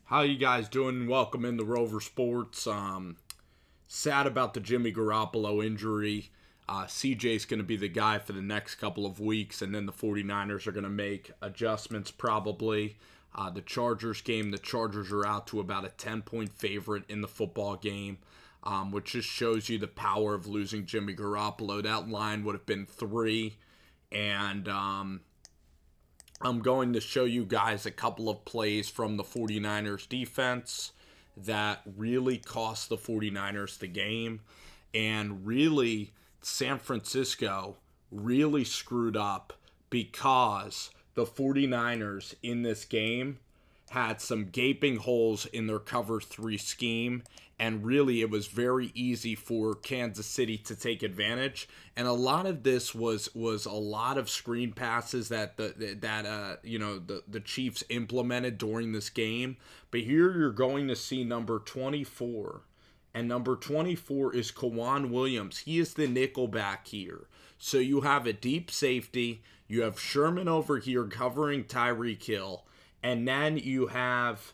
How you guys doing? Welcome into Rover Sports. Sad about the Jimmy Garoppolo injury. CJ's going to be the guy for the next couple of weeks, and then the 49ers are going to make adjustments probably. The Chargers game, the Chargers are out to about a 10-point favorite in the football game, which just shows you the power of losing Jimmy Garoppolo. That line would have been 3, and I'm going to show you guys a couple of plays from the 49ers defense that really cost the 49ers the game. And really, San Francisco really screwed up because the 49ers in this game had some gaping holes in their cover 3 scheme, and really it was very easy for Kansas City to take advantage. And a lot of this was a lot of screen passes that the Chiefs implemented during this game. But here you're going to see number 24, and number 24 is Kwan Williams. He is the nickel back here. So you have a deep safety, you have Sherman over here covering Tyreek Hill, and then you have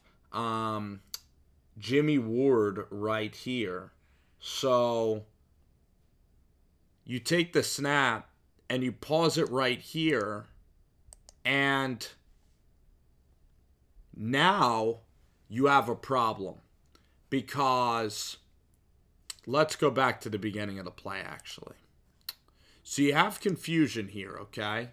Jimmy Ward right here. So you take the snap and you pause it right here, and now you have a problem because let's go back to the beginning of the play actually. So you have confusion here, okay?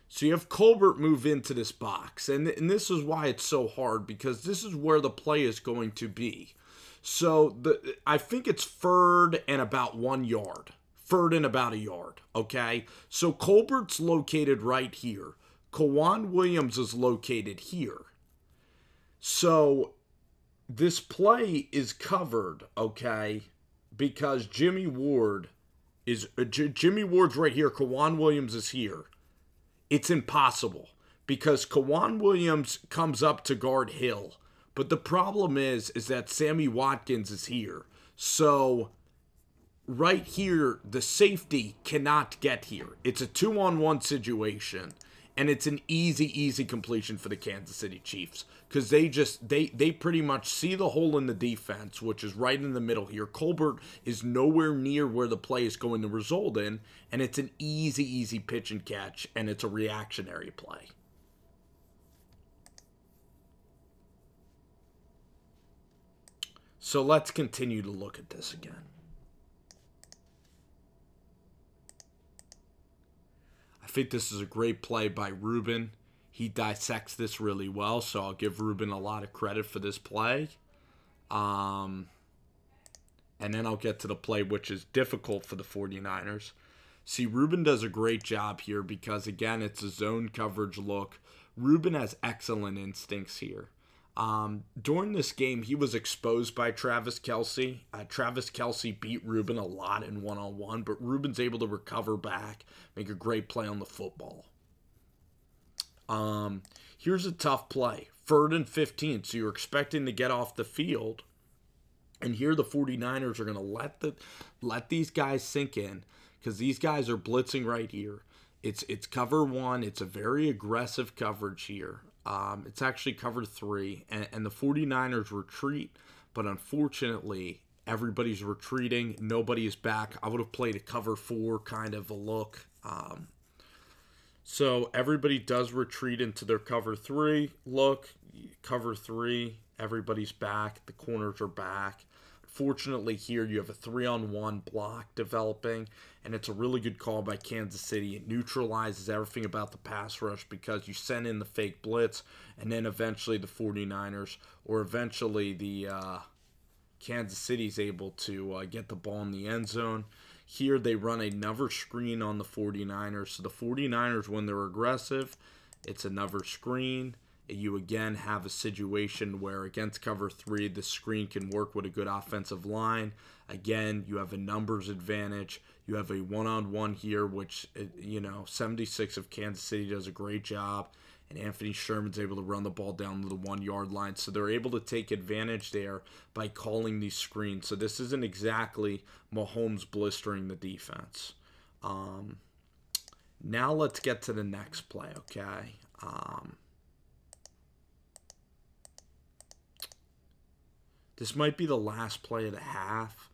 So you have Colbert move into this box, and this is why it's so hard, because this is where the play is going to be. So I think it's third and about 1 yard. Third and about a yard, okay? So Colbert's located right here. Kwan Williams is located here. So this play is covered, okay, because Jimmy Ward's right here. Kwan Williams is here. It's impossible because Kwan Williams comes up to guard Hill. But the problem is that Sammy Watkins is here. So right here, the safety cannot get here. It's a 2-on-1 situation, and it's an easy completion for the Kansas City Chiefs because they pretty much see the hole in the defense, which is right in the middle here. Colbert is nowhere near where the play is going to result in, and it's an easy pitch and catch, and it's a reactionary play. So let's continue to look at this again. I think this is a great play by Ruben. He dissects this really well, so I'll give Ruben a lot of credit for this play. And then I'll get to the play, which is difficult for the 49ers. See, Ruben does a great job here because, again, it's a zone coverage look. Ruben has excellent instincts here. During this game, he was exposed by Travis Kelce. Travis Kelce beat Ruben a lot in one-on-one, but Ruben's able to recover back, make a great play on the football. Here's a tough play. 3rd and 15, so you're expecting to get off the field. And here the 49ers are going to let these guys sink in because these guys are blitzing right here. It's cover 1. It's a very aggressive coverage here. It's actually cover 3, and the 49ers retreat, but unfortunately, everybody's retreating. Nobody is back. I would have played a cover 4 kind of a look. So everybody does retreat into their cover 3 look. Cover 3, everybody's back. The corners are back. Fortunately, here you have a 3-on-1 block developing, and it's a really good call by Kansas City. It neutralizes everything about the pass rush because you send in the fake blitz, and then eventually the 49ers, or eventually the Kansas City is able to get the ball in the end zone. Here they run another screen on the 49ers. So the 49ers, when they're aggressive, it's another screen. You again have a situation where against cover 3, the screen can work with a good offensive line. Again, you have a numbers advantage. You have a one-on-one here, which, 76 of Kansas City does a great job. And Anthony Sherman's able to run the ball down to the 1-yard line. So they're able to take advantage there by calling these screens. So this isn't exactly Mahomes blistering the defense. Now let's get to the next play, okay? This might be the last play of the half.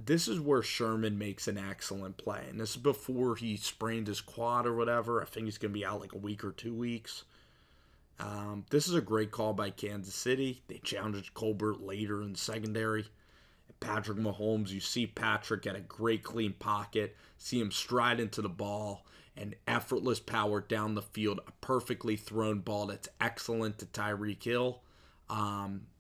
This is where Sherman makes an excellent play. And this is before he sprained his quad or whatever. I think he's going to be out like a week or 2 weeks. This is a great call by Kansas City. They challenged Colbert later in the secondary. Patrick Mahomes, you see Patrick at a great clean pocket. See him stride into the ball and effortless power down the field. A perfectly thrown ball that's excellent to Tyreek Hill.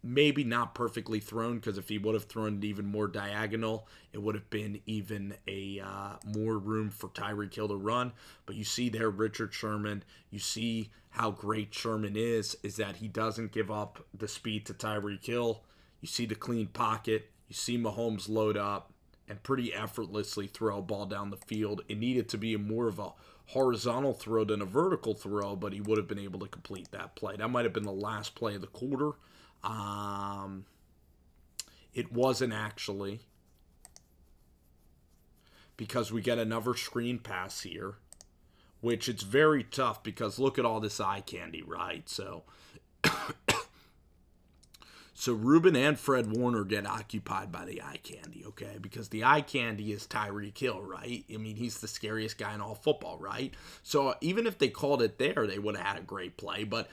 Maybe not perfectly thrown, because if he would have thrown it even more diagonal, it would have been even a more room for Tyreek Hill to run. But you see there, Richard Sherman, you see how great Sherman is that he doesn't give up the speed to Tyreek Hill. You see the clean pocket. You see Mahomes load up and pretty effortlessly throw a ball down the field. It needed to be more of a horizontal throw than a vertical throw, but he would have been able to complete that play. That might have been the last play of the quarter. It wasn't actually, because we get another screen pass here, which it's very tough because look at all this eye candy, right? So Ruben and Fred Warner get occupied by the eye candy, okay? Because the eye candy is Tyreek Hill, right? I mean, he's the scariest guy in all football, right? So even if they called it there, they would have had a great play. But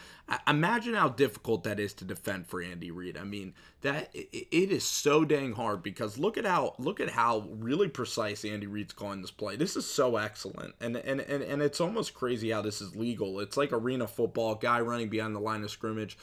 imagine how difficult that is to defend for Andy Reid. I mean, that it is so dang hard, because look at how really precise Andy Reid's calling this play. This is so excellent, and it's almost crazy how this is legal. It's like arena football, guy running behind the line of scrimmage.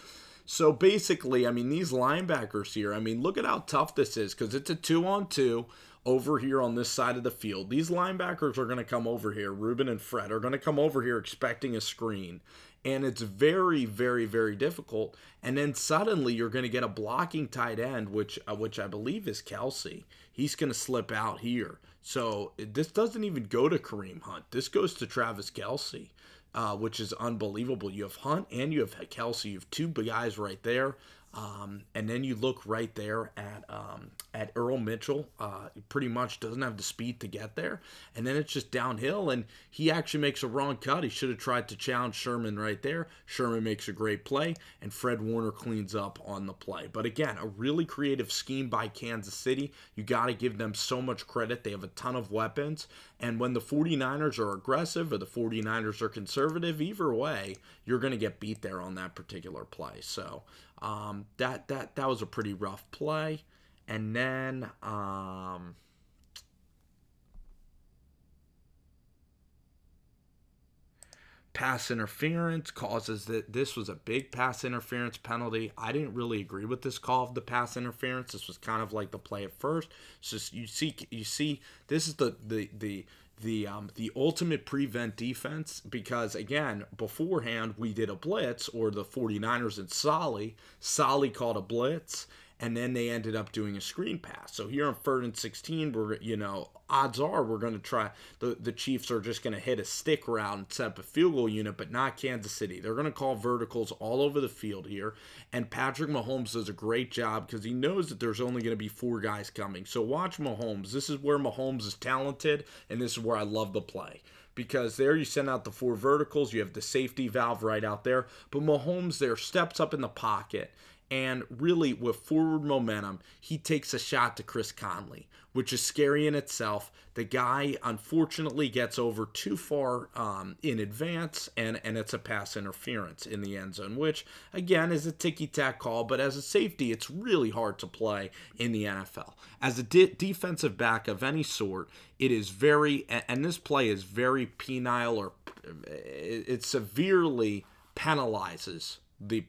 So basically, I mean, these linebackers here, I mean, look at how tough this is, because it's a 2-on-2 over here on this side of the field. These linebackers are going to come over here, Ruben and Fred, are going to come over here expecting a screen. And it's very, very, very difficult. And then suddenly you're going to get a blocking tight end, which I believe is Kelsey. He's going to slip out here. So this doesn't even go to Kareem Hunt. This goes to Travis Kelsey. Which is unbelievable. You have Hunt and you have Kelsey. You have two big guys right there. And then you look right there at Earl Mitchell. He pretty much doesn't have the speed to get there. And then it's just downhill, and he actually makes a wrong cut. He should have tried to challenge Sherman right there. Sherman makes a great play, and Fred Warner cleans up on the play. But again, a really creative scheme by Kansas City. You got to give them so much credit. They have a ton of weapons. And when the 49ers are aggressive or the 49ers are conservative, either way, you're going to get beat there on that particular play. So that was a pretty rough play. And then pass interference causes that. This was a big pass interference penalty. I didn't really agree with this call of the pass interference. This was kind of like the play at first. So you see this is the ultimate prevent defense, because again, beforehand we did a blitz, or the 49ers and Solly called a blitz, and then they ended up doing a screen pass. So here on 3rd and 16, we're, odds are we're going to try, the Chiefs are just going to hit a stick route and set up a field goal unit, but not Kansas City. They're going to call verticals all over the field here, and Patrick Mahomes does a great job because he knows that there's only going to be 4 guys coming. So watch Mahomes. This is where Mahomes is talented, and this is where I love the play. Because there you send out the 4 verticals, you have the safety valve right out there, but Mahomes there steps up in the pocket, and really, with forward momentum, he takes a shot to Chris Conley, which is scary in itself. The guy, unfortunately, gets over too far in advance, and it's a pass interference in the end zone, which, again, is a ticky-tack call. But as a safety, it's really hard to play in the NFL. As a defensive back of any sort, it is very, and this play is very penile, or it severely penalizes the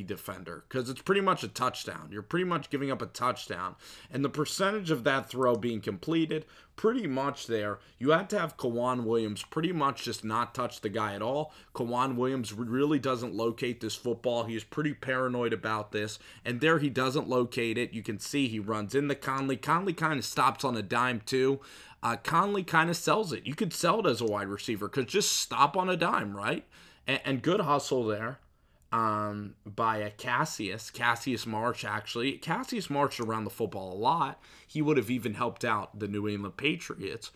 defender, because it's pretty much a touchdown. You're pretty much giving up a touchdown, and the percentage of that throw being completed, pretty much there, you had to have K'Waun Williams pretty much just not touch the guy at all. K'Waun Williams really doesn't locate this football. He is pretty paranoid about this, and there he doesn't locate it. You can see he runs into Conley. Conley kind of stops on a dime too. Conley kind of sells it. You could sell it as a wide receiver, because just stop on a dime, right? And good hustle there by Cassius Marsh, actually. Cassius marched around the football a lot. He would have even helped out the New England Patriots.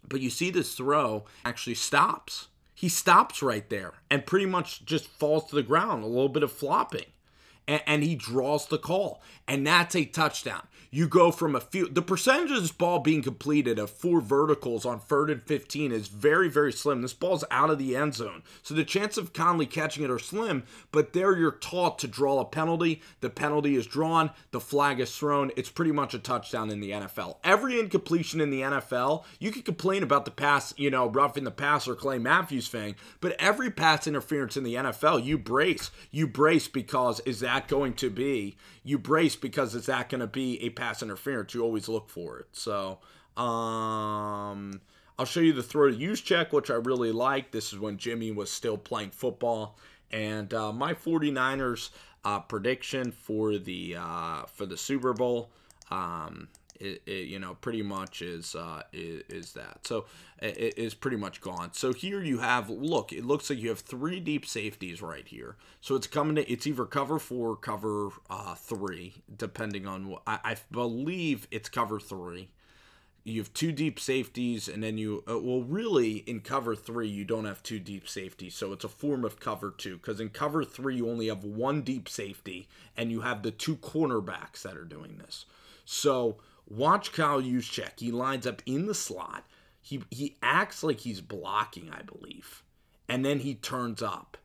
But you see this throw actually stops. He stops right there and pretty much just falls to the ground, a little bit of flopping. and he draws the call, and that's a touchdown. You go from the percentage of this ball being completed of 4 verticals on 3rd and 15 is very, very slim. This ball's out of the end zone, so the chance of Conley catching it are slim, but there you're taught to draw a penalty. The penalty is drawn, the flag is thrown. It's pretty much a touchdown in the NFL. Every incompletion in the NFL, you can complain about the pass, roughing the passer, Clay Matthews thing, but every pass interference in the NFL, you brace. You brace because is that going to be a pass interference? You always look for it. So I'll show you the throw to use check, which I really like. This is when Jimmy was still playing football. And my 49ers prediction for the Super Bowl, pretty much is that. So it is pretty much gone. So here you have, look, it looks like you have 3 deep safeties right here. So it's either cover 4, cover 3, depending on what, I believe it's cover 3. You have 2 deep safeties, and then really in cover 3 you don't have 2 deep safeties, so it's a form of cover 2, because in cover 3 you only have 1 deep safety, and you have the 2 cornerbacks that are doing this. So watch Kyle Juszczyk. He lines up in the slot. He acts like he's blocking, I believe, and then he turns up.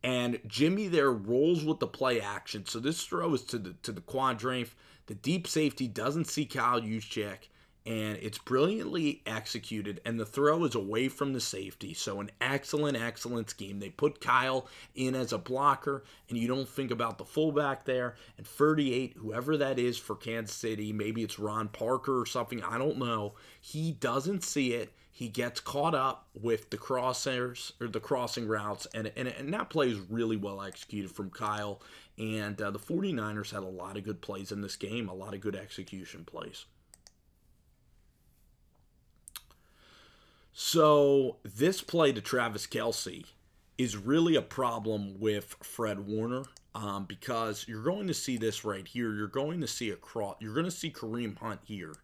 And Jimmy there rolls with the play action. So this throw is to the quadrangle. The deep safety doesn't see Kyle Juszczyk, and it's brilliantly executed, and the throw is away from the safety. So an excellent scheme. They put Kyle in as a blocker, and you don't think about the fullback there. And 38, whoever that is for Kansas City, maybe it's Ron Parker or something, I don't know. He doesn't see it. He gets caught up with the crossers or the crossing routes, and that play is really well executed from Kyle. And the 49ers had a lot of good plays in this game, a lot of good execution plays. So this play to Travis Kelce is really a problem with Fred Warner, because you're going to see this right here. You're going to see you're going to see Kareem Hunt here.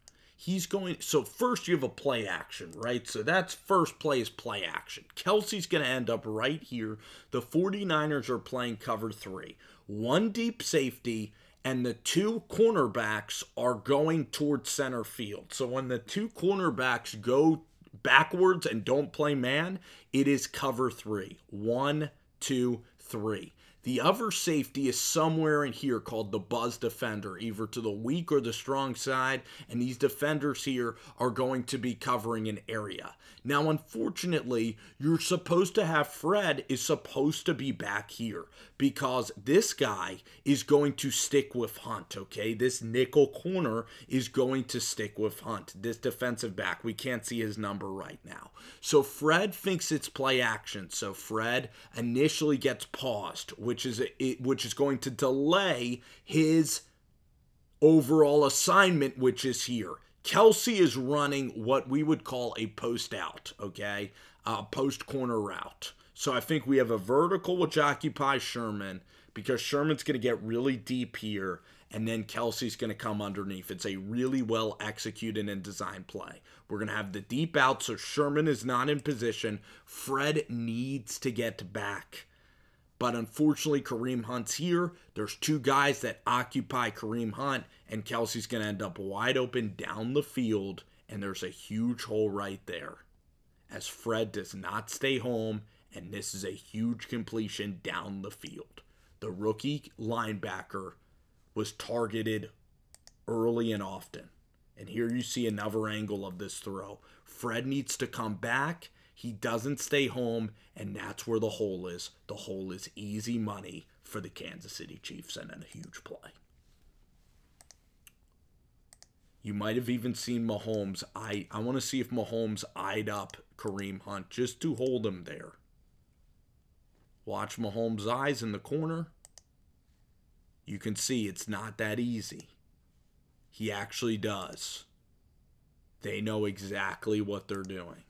So first you have a play action, right? So that's first play is play action. Kelce's going to end up right here. The 49ers are playing cover 3. 1 deep safety, and the 2 cornerbacks are going towards center field. So when the 2 cornerbacks go backwards and don't play man, it is cover 3. 1, 2, 3. The other safety is somewhere in here called the buzz defender, either to the weak or the strong side, and these defenders here are going to be covering an area. Now, unfortunately, you're supposed to have Fred is supposed to be back here, because this guy is going to stick with Hunt, okay? This nickel corner is going to stick with Hunt, this defensive back. We can't see his number right now. So Fred thinks it's play action, so Fred initially gets paused, which is going to delay his overall assignment, which is here. Kelce is running what we would call a post out, okay? Post corner route. So I think we have a vertical which occupies Sherman, because Sherman's going to get really deep here, and then Kelce's going to come underneath. It's a really well executed and designed play. We're going to have the deep out, so Sherman is not in position. Fred needs to get back. But unfortunately, Kareem Hunt's here. There's 2 guys that occupy Kareem Hunt, and Kelce's going to end up wide open down the field, and there's a huge hole right there, as Fred does not stay home, and this is a huge completion down the field. The rookie linebacker was targeted early and often. And here you see another angle of this throw. Fred needs to come back. He doesn't stay home, and that's where the hole is. The hole is easy money for the Kansas City Chiefs, and a huge play. You might have even seen Mahomes. I want to see if Mahomes eyed up Kareem Hunt just to hold him there. Watch Mahomes' eyes in the corner. You can see it's not that easy. He actually does. They know exactly what they're doing.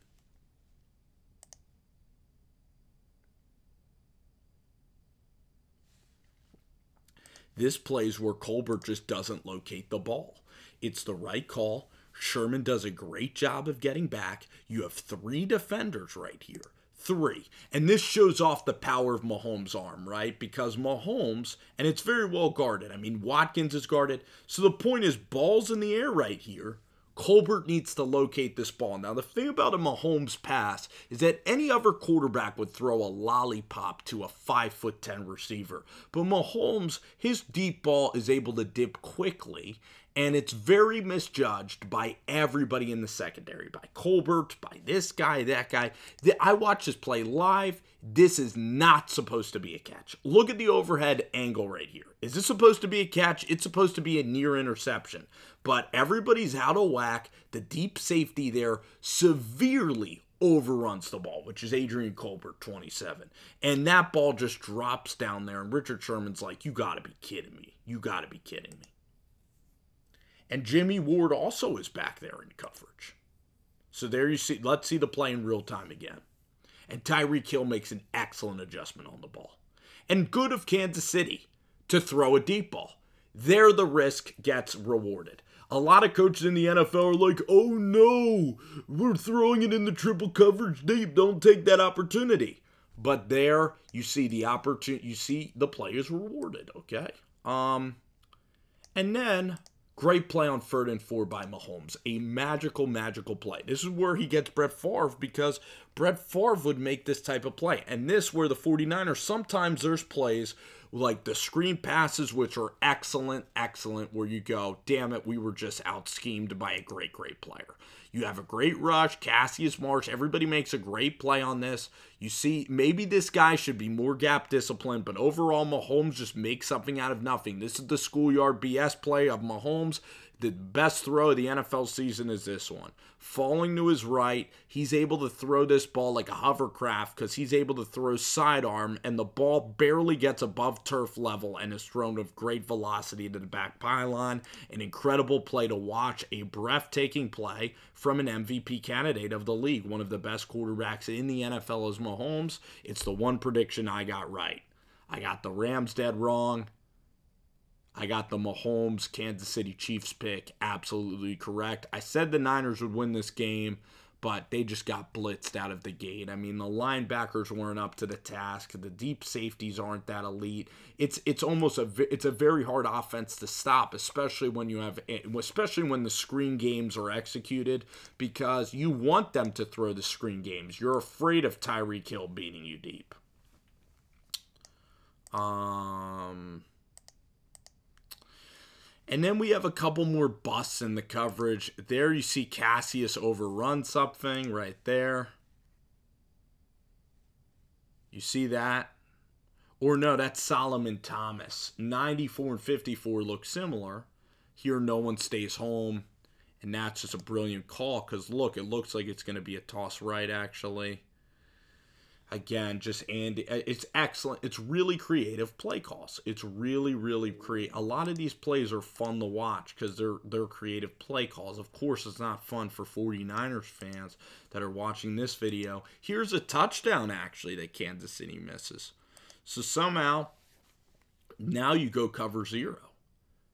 This plays where Colbert just doesn't locate the ball. It's the right call. Sherman does a great job of getting back. You have 3 defenders right here. 3. And this shows off the power of Mahomes' arm, right? Because Mahomes, and it's very well guarded. I mean, Watkins is guarded. So the point is, ball's in the air right here. Colbert needs to locate this ball. Now, the thing about a Mahomes pass is that any other quarterback would throw a lollipop to a 5'10" receiver. But Mahomes, his deep ball is able to dip quickly, and it's very misjudged by everybody in the secondary, by Colbert, by this guy, that guy. I watched this play live. This is not supposed to be a catch. Look at the overhead angle right here. Is this supposed to be a catch? It's supposed to be a near interception. But everybody's out of whack. The deep safety there severely overruns the ball, which is Adrian Colbert, 27. And that ball just drops down there, and Richard Sherman's like, you got to be kidding me. You got to be kidding me. And Jimmy Ward also is back there in coverage. So there you see, let's see the play in real time again. And Tyreek Hill makes an excellent adjustment on the ball. And good of Kansas City to throw a deep ball. There the risk gets rewarded. A lot of coaches in the NFL are like, oh no, we're throwing it in the triple coverage deep. Don't take that opportunity. But there you see the opportunity, you see the play is rewarded, okay? And then great play on 3rd and 4 by Mahomes. A magical, magical play. This is where he gets Brett Favre, because Brett Favre would make this type of play. And this where the 49ers, sometimes there's plays like the screen passes, which are excellent, where you go, damn it, we were just out-schemed by a great, great player. You have a great rush, Cassius Marsh, everybody makes a great play on this. You see, maybe this guy should be more gap disciplined, but overall, Mahomes just makes something out of nothing. This is the schoolyard BS play of Mahomes. The best throw of the NFL season is this one. Falling to his right, he's able to throw this ball like a hovercraft because he's able to throw sidearm, and the ball barely gets above turf level and is thrown with great velocity to the back pylon. An incredible play to watch, a breathtaking play from an MVP candidate of the league. One of the best quarterbacks in the NFL is Mahomes. It's the one prediction I got right. I got the Rams dead wrong. I got the Mahomes Kansas City Chiefs pick absolutely correct. I said the Niners would win this game, but they just got blitzed out of the gate. I mean, the linebackers weren't up to the task. The deep safeties aren't that elite. It's a very hard offense to stop, especially when the screen games are executed, because you want them to throw the screen games. You're afraid of Tyreek Hill beating you deep. And then we have a couple more busts in the coverage. There you see Cassius overrun something right there. You see that? Or no, that's Solomon Thomas. 94 and 54 look similar. Here no one stays home. And that's just a brilliant call because look, it looks like it's going to be a toss right actually. Again, just Andy. It's excellent. It's really creative play calls. It's really, really creative. A lot of these plays are fun to watch because they're creative play calls. Of course, it's not fun for 49ers fans that are watching this video. Here's a touchdown, actually, that Kansas City misses. So somehow, now you go cover 0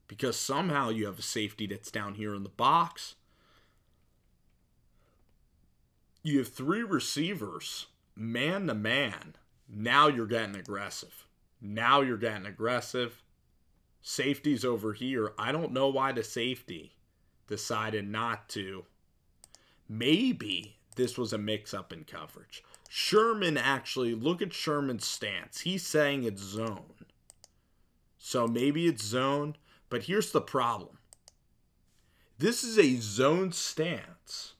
because somehow you have a safety that's down here in the box. You have 3 receivers man to man. Now you're getting aggressive. Safety's over here. I don't know why the safety decided not to. Maybe this was a mix-up in coverage. Sherman actually, look at Sherman's stance. He's saying it's zone. So maybe it's zone, but here's the problem. This is a zone stance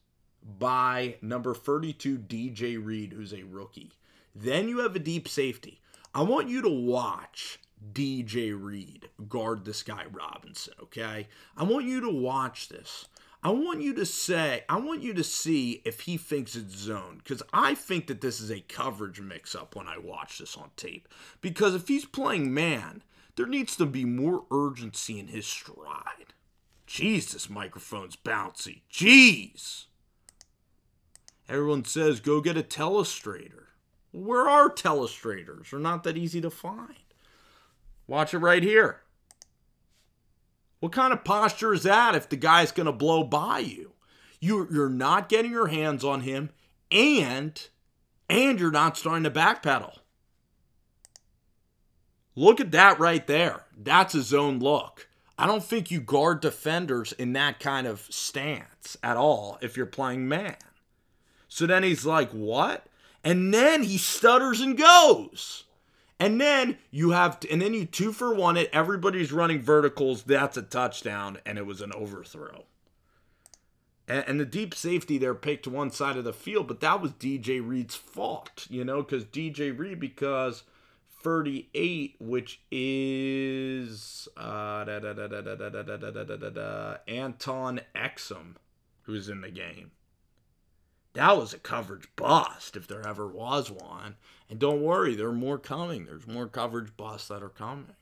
by number 32, DJ Reed, who's a rookie. Then you have a deep safety. I want you to watch DJ Reed guard this guy Robinson, okay? I want you to watch this. I want you to see if he thinks it's zone, because I think that this is a coverage mix-up when I watch this on tape. Because if he's playing man, there needs to be more urgency in his stride. Jeez, this microphone's bouncy. Jeez. Everyone says, go get a telestrator. Where are telestrators? They're not that easy to find. Watch it right here. What kind of posture is that if the guy's going to blow by you? You're not getting your hands on him, and And you're not starting to backpedal. Look at that right there. That's a zone look. I don't think you guard defenders in that kind of stance at all if you're playing man. So then he's like, what? And then he stutters and goes. And then you 2-for-1 it. Everybody's running verticals. That's a touchdown. And it was an overthrow. And the deep safety there picked one side of the field. But that was DJ Reed's fault, because DJ Reed, because 38, which is Anton Exum, who's in the game. That was a coverage bust if there ever was one. And don't worry, there are more coming. There's more coverage busts that are coming.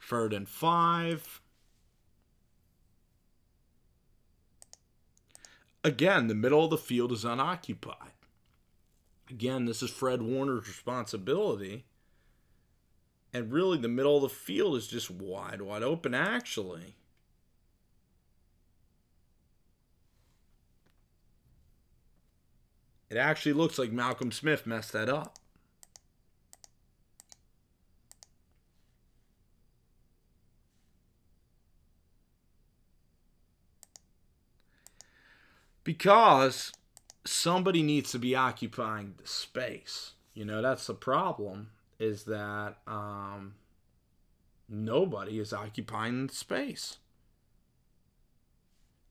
Third and 5. Again, the middle of the field is unoccupied. Again, this is Fred Warner's responsibility. And really, the middle of the field is just wide open, actually. It actually looks like Malcolm Smith messed that up. Because somebody needs to be occupying the space. That's the problem, is that nobody is occupying the space.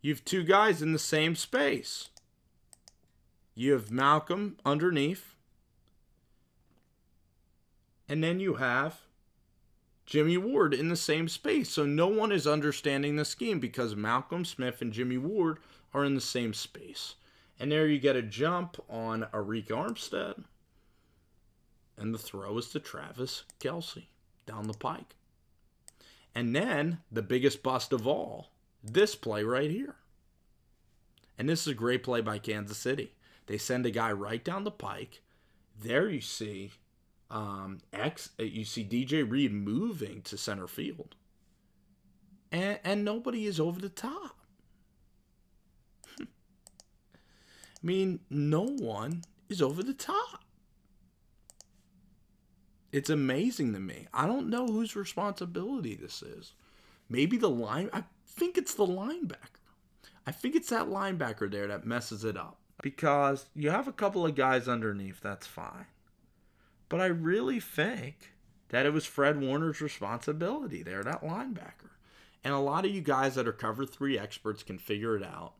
You have two guys in the same space. You have Malcolm underneath. And then you have Jimmy Ward in the same space. So no one is understanding the scheme because Malcolm Smith and Jimmy Ward are in the same space. And there you get a jump on Arik Armstead. And the throw is to Travis Kelce down the pike. And then the biggest bust of all, this play right here. And this is a great play by Kansas City. They send a guy right down the pike. There you see DJ Reed moving to center field. And nobody is over the top. I mean, no one is over the top. It's amazing to me. I don't know whose responsibility this is. Maybe I think it's the linebacker. I think it's that linebacker there that messes it up. Because you have a couple of guys underneath, that's fine. But I really think that it was Fred Warner's responsibility there, that linebacker. And a lot of you guys that are cover 3 experts can figure it out.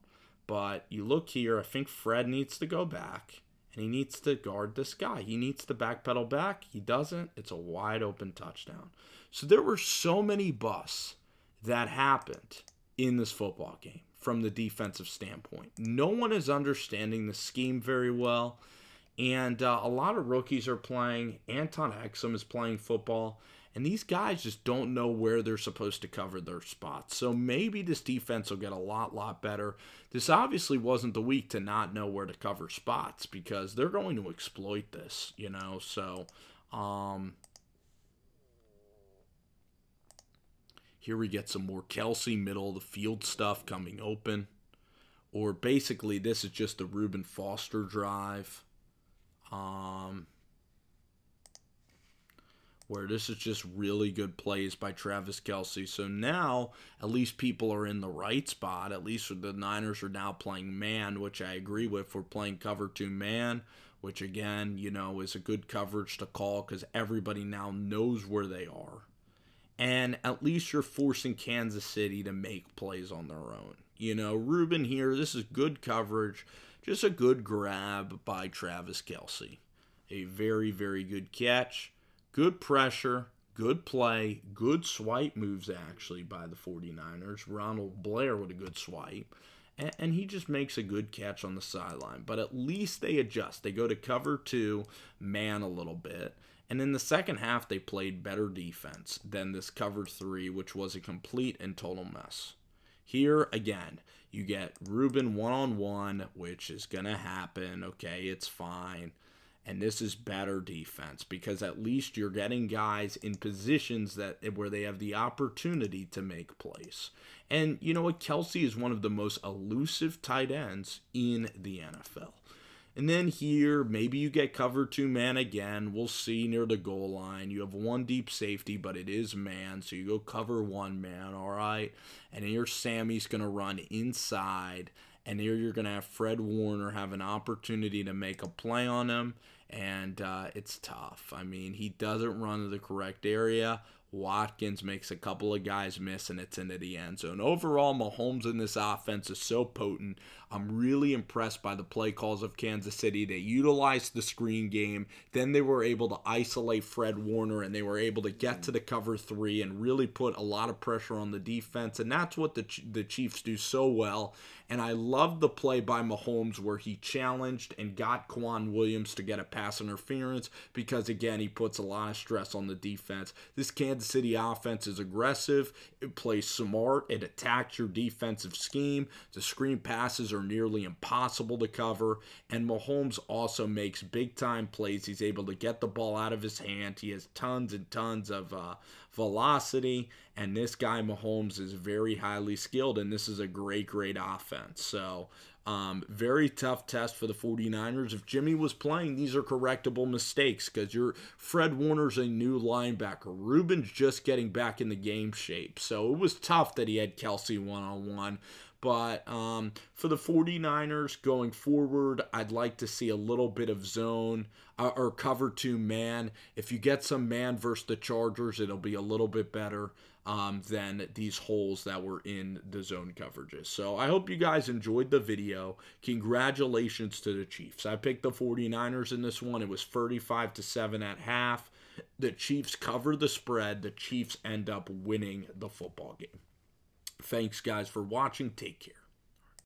But you look here, I think Fred needs to go back. And he needs to guard this guy. He needs to backpedal back. He doesn't. It's a wide open touchdown. So there were so many busts that happened in this football game from the defensive standpoint. No one is understanding the scheme very well. And a lot of rookies are playing. Anton Exum is playing football. And these guys just don't know where they're supposed to cover their spots. So maybe this defense will get a lot better. This obviously wasn't the week to not know where to cover spots because they're going to exploit this, So here we get some more Kelce middle of the field stuff coming open. Or basically this is just the Reuben Foster drive. Where this is just really good plays by Travis Kelce. So now, at least people are in the right spot. At least the Niners are now playing man, which I agree with. We're playing cover 2 man, which again, is a good coverage to call because everybody now knows where they are. And at least you're forcing Kansas City to make plays on their own. Reuben here, this is good coverage. Just a good grab by Travis Kelce. A very, very good catch. Good pressure, good play, good swipe moves actually by the 49ers. Ronald Blair with a good swipe. And he just makes a good catch on the sideline. But at least they adjust. They go to cover 2, man a little bit. And in the second half, they played better defense than this cover 3, which was a complete and total mess. Here, again, you get Reuben one-on-one, which is going to happen. Okay, it's fine. And this is better defense because at least you're getting guys in positions that where they have the opportunity to make plays. And you know what? Kelsey is one of the most elusive tight ends in the NFL. And then here, maybe you get cover 2 man again. We'll see near the goal line. You have one deep safety, but it is man, so you go cover 1 man, all right? And here Sammy's going to run inside. And here you're going to have Fred Warner have an opportunity to make a play on him. And it's tough. I mean, he doesn't run to the correct area. Watkins makes a couple of guys miss, and it's into the end zone. Overall, Mahomes in this offense is so potent. I'm really impressed by the play calls of Kansas City. They utilized the screen game. Then they were able to isolate Fred Warner, and they were able to get to the cover 3 and really put a lot of pressure on the defense. And that's what the Chiefs do so well. And I love the play by Mahomes where he challenged and got Quan Williams to get a pass interference because, again, he puts a lot of stress on the defense. This Kansas City offense is aggressive. It plays smart. It attacks your defensive scheme. The screen passes are nearly impossible to cover. And Mahomes also makes big-time plays. He's able to get the ball out of his hand. He has tons and tons of velocity. And this guy, Mahomes, is very highly skilled, and this is a great offense. So, very tough test for the 49ers. If Jimmy was playing, these are correctable mistakes because Fred Warner's a new linebacker. Ruben's just getting back in the game shape. So it was tough that he had Kelsey one-on-one. But for the 49ers going forward, I'd like to see a little bit of zone or cover 2 man. If you get some man versus the Chargers, it'll be a little bit better than these holes that were in the zone coverages. So I hope you guys enjoyed the video. Congratulations to the Chiefs. I picked the 49ers in this one. It was 35-7 at half. The Chiefs cover the spread. The Chiefs end up winning the football game. Thanks, guys, for watching. Take care.